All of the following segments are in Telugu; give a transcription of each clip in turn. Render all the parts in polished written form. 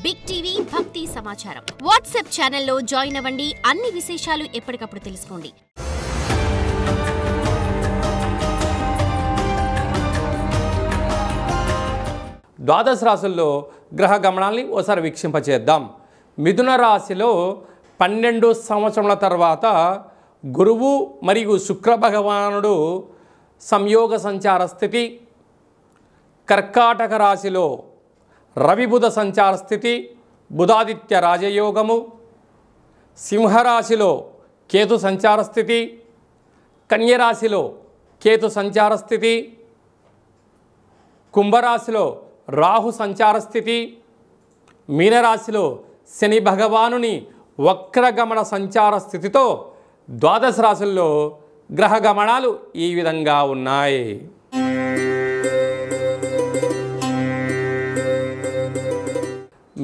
బిగ్ టీవీ భక్తి సమాచారం వాట్సాప్ ఛానల్లో జాయిన్ అవ్వండి. అన్ని విశేషాలు ఎప్పటికప్పుడు తెలుసుకోండి. ద్వాదశ రాశుల్లో గ్రహ గమనాల్ని ఓసారి వీక్షింపచేద్దాం. మిథున రాశిలో 12 సంవత్సరాల తర్వాత గురువు మరియు శుక్ర భగవానుడు సంయోగ సంచార స్థితి, కర్కాటక రాశిలో రవి బుధ సంచార స్థితి, బుధాదిత్య రాజయోగము, సింహరాశిలో కేతు సంచార స్థితి, కన్యరాశిలో కేతు సంచార స్థితి, కుంభరాశిలో రాహు సంచార స్థితి, మీనరాశిలో శని భగవానుని వక్రగమన సంచార స్థితితో ద్వాదశ రాశుల్లో గ్రహ గమనాలు ఈ విధంగా ఉన్నాయి.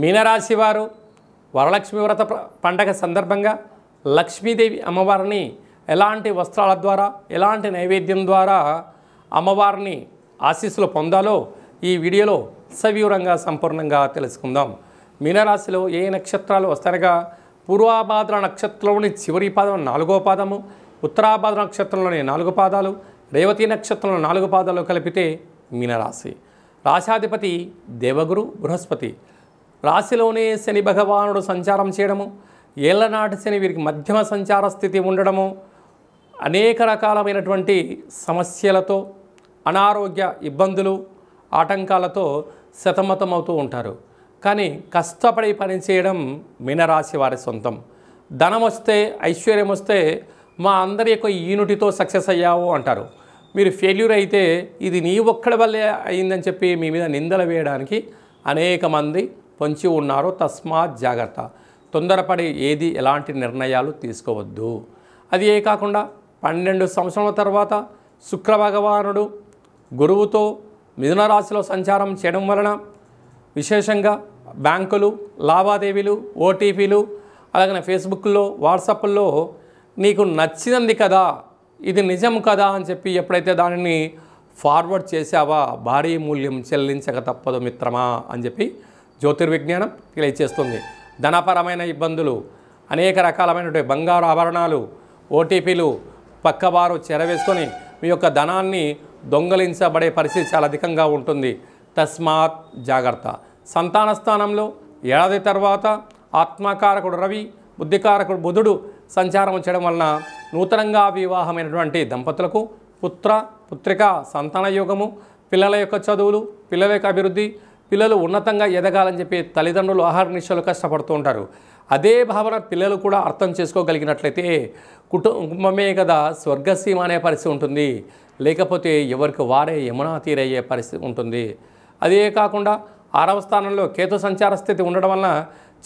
మీనరాశి వారు వరలక్ష్మి వ్రత పండగ సందర్భంగా లక్ష్మీదేవి అమ్మవారిని ఎలాంటి వస్త్రాల ద్వారా, ఎలాంటి నైవేద్యం ద్వారా అమ్మవారిని ఆశీస్సులు పొందాలో ఈ వీడియోలో సవివరంగా సంపూర్ణంగా తెలుసుకుందాం. మీనరాశిలో ఏ నక్షత్రాలు వస్తాయనగా పూర్వాభాద్ర నక్షత్రంలోని చివరి పాదం 4వ పాదము, ఉత్తరాభాద్ర నక్షత్రంలోని 4 పాదాలు, రేవతి నక్షత్రంలో 4 పాదాలు కలిపితే మీనరాశి. రాశాధిపతి దేవగురు బృహస్పతి. రాశిలోనే శని భగవానుడు సంచారం చేయడము, ఏళ్లనాటి శని వీరికి మధ్యమ సంచార స్థితి ఉండడము, అనేక రకాలైనటువంటి సమస్యలతో, అనారోగ్య ఇబ్బందులు, ఆటంకాలతో సతమతమవుతూ ఉంటారు. కానీ కష్టపడి పనిచేయడం మీనరాశి వారి సొంతం. ధనం వస్తే, ఐశ్వర్యం వస్తే మా అందరి యొక్క యూనిటీతో సక్సెస్ అయ్యావు అంటారు. మీరు ఫెయిల్యూర్ అయితే ఇది నీ ఒక్కడి వల్లే అయిందని చెప్పి మీ మీద నిందలు వేయడానికి అనేక మంది పొంచి ఉన్నారు. తస్మాత్ జాగ్రత్త. తొందరపడి ఏది ఎలాంటి నిర్ణయాలు తీసుకోవద్దు. అది ఏ కాకుండా 12 సంవత్సరాల తర్వాత శుక్ర భగవానుడు గురువుతో మిథున రాశిలో సంచారం చేయడం వలన విశేషంగా బ్యాంకులు, లావాదేవీలు, ఓటీపీలు, అలాగే ఫేస్బుక్లో, వాట్సాప్లో నీకు నచ్చినది కదా, ఇది నిజం కదా అని చెప్పి ఎప్పుడైతే దానిని ఫార్వర్డ్ చేసావా భారీ మూల్యం చెల్లించక తప్పదు మిత్రమా అని చెప్పి జ్యోతిర్విజ్ఞానం తెలియజేస్తుంది. ధనపరమైన ఇబ్బందులు, అనేక రకాలైనటువంటి బంగారు ఆభరణాలు, ఓటీపీలు పక్కవారు చెరవేసుకొని మీ యొక్క ధనాన్ని దొంగలించబడే పరిస్థితి చాలా అధికంగా ఉంటుంది. తస్మాత్ జాగ్రత్త. సంతాన స్థానంలో ఏడాది తర్వాత ఆత్మకారకుడు రవి, బుద్ధికారకుడు బుధుడు సంచారం చేయడం వలన నూతనంగా వివాహమైనటువంటి దంపతులకు పుత్ర పుత్రిక సంతాన యోగము, పిల్లల యొక్క చదువులు, పిల్లల యొక్క అభివృద్ధి, పిల్లలు ఉన్నతంగా ఎదగాలని చెప్పి తల్లిదండ్రులు ఆహార నిశలు కష్టపడుతూ ఉంటారు. అదే భావన పిల్లలు కూడా అర్థం చేసుకోగలిగినట్లయితే కుటుంబమే కదా స్వర్గసీమ అనే పరిస్థితి ఉంటుంది. లేకపోతే ఎవరికి వారే యమునా తీరయ్యే పరిస్థితి ఉంటుంది. అదే కాకుండా 6వ స్థానంలో కేతు సంచార స్థితి ఉండడం వలన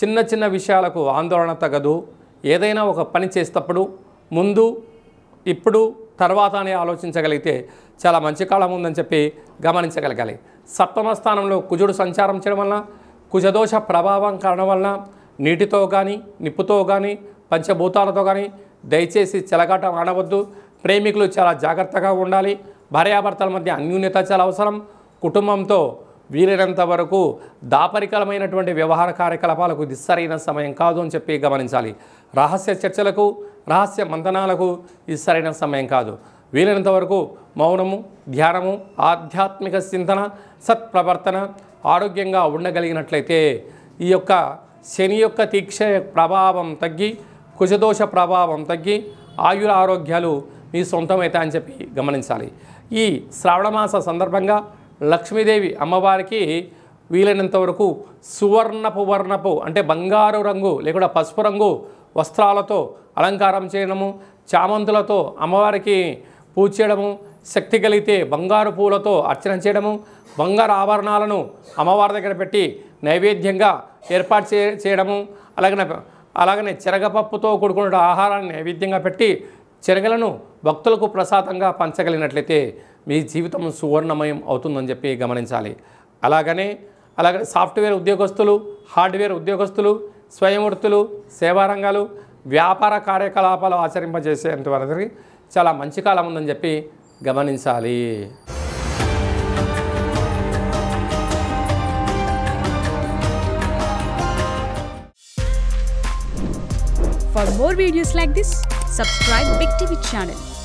చిన్న చిన్న విషయాలకు ఆందోళన తగదు. ఏదైనా ఒక పని చేసేటప్పుడు ముందు, ఇప్పుడు, తర్వాత అని ఆలోచించగలిగితే చాలా మంచి కాలం ఉందని చెప్పి గమనించగలగాలి. 7వ స్థానంలో కుజుడు సంచారం చేయడం వలన కుజదోష ప్రభావం కారణం వలన నీటితో కానీ, నిప్పుతో కానీ, పంచభూతాలతో కానీ దయచేసి చెలగాటం ఆడవద్దు. ప్రేమికులు చాలా జాగ్రత్తగా ఉండాలి. భార్యాభర్తల మధ్య అన్యోన్యత చాలా అవసరం. కుటుంబంతో వీలైనంత వరకు దాపరికలమైనటువంటి వ్యవహార కార్యకలాపాలకు ఇది సరైన సమయం కాదు అని చెప్పి గమనించాలి. రహస్య చర్చలకు, రహస్య మంతనాలకు ఇది సరైన సమయం కాదు. వీలైనంత వరకు మౌనము, ధ్యానము, ఆధ్యాత్మిక చింతన, సత్ప్రవర్తన, ఆరోగ్యంగా ఉండగలిగినట్లయితే ఈ యొక్క శని యొక్క తీక్ష ప్రభావం తగ్గి, కుజదోష ప్రభావం తగ్గి, ఆయుర ఆరోగ్యాలు మీ సొంతమవుతాయని చెప్పి గమనించాలి. ఈ శ్రావణమాస సందర్భంగా లక్ష్మీదేవి అమ్మవారికి వీలైనంత వరకు వర్ణపు అంటే బంగారు రంగు లేకుండా పసుపు రంగు వస్త్రాలతో అలంకారం చేయడము, చామంతులతో అమ్మవారికి పూజ చేయడము, శక్తి కలిగితే బంగారు పూలతో అర్చన చేయడము, బంగారు ఆభరణాలను అమ్మవారి దగ్గర పెట్టి నైవేద్యంగా ఏర్పాటు చేయడము, అలాగనే శనగపప్పుతో కూడుకున్న ఆహారాన్ని నైవేద్యంగా పెట్టి శనగలను భక్తులకు ప్రసాదంగా పంచగలిగినట్లయితే మీ జీవితం సువర్ణమయం అవుతుందని చెప్పి గమనించాలి. అలాగనే సాఫ్ట్వేర్ ఉద్యోగస్తులు, హార్డ్వేర్ ఉద్యోగస్తులు, స్వయం వృత్తులు, సేవా రంగాలు, వ్యాపార కార్యకలాపాలు ఆచరింపజేసేంత వరకు చాలా మంచి కాలం ఉందని చెప్పి గమనించాలి. For more videos like this, subscribe Big TV channel.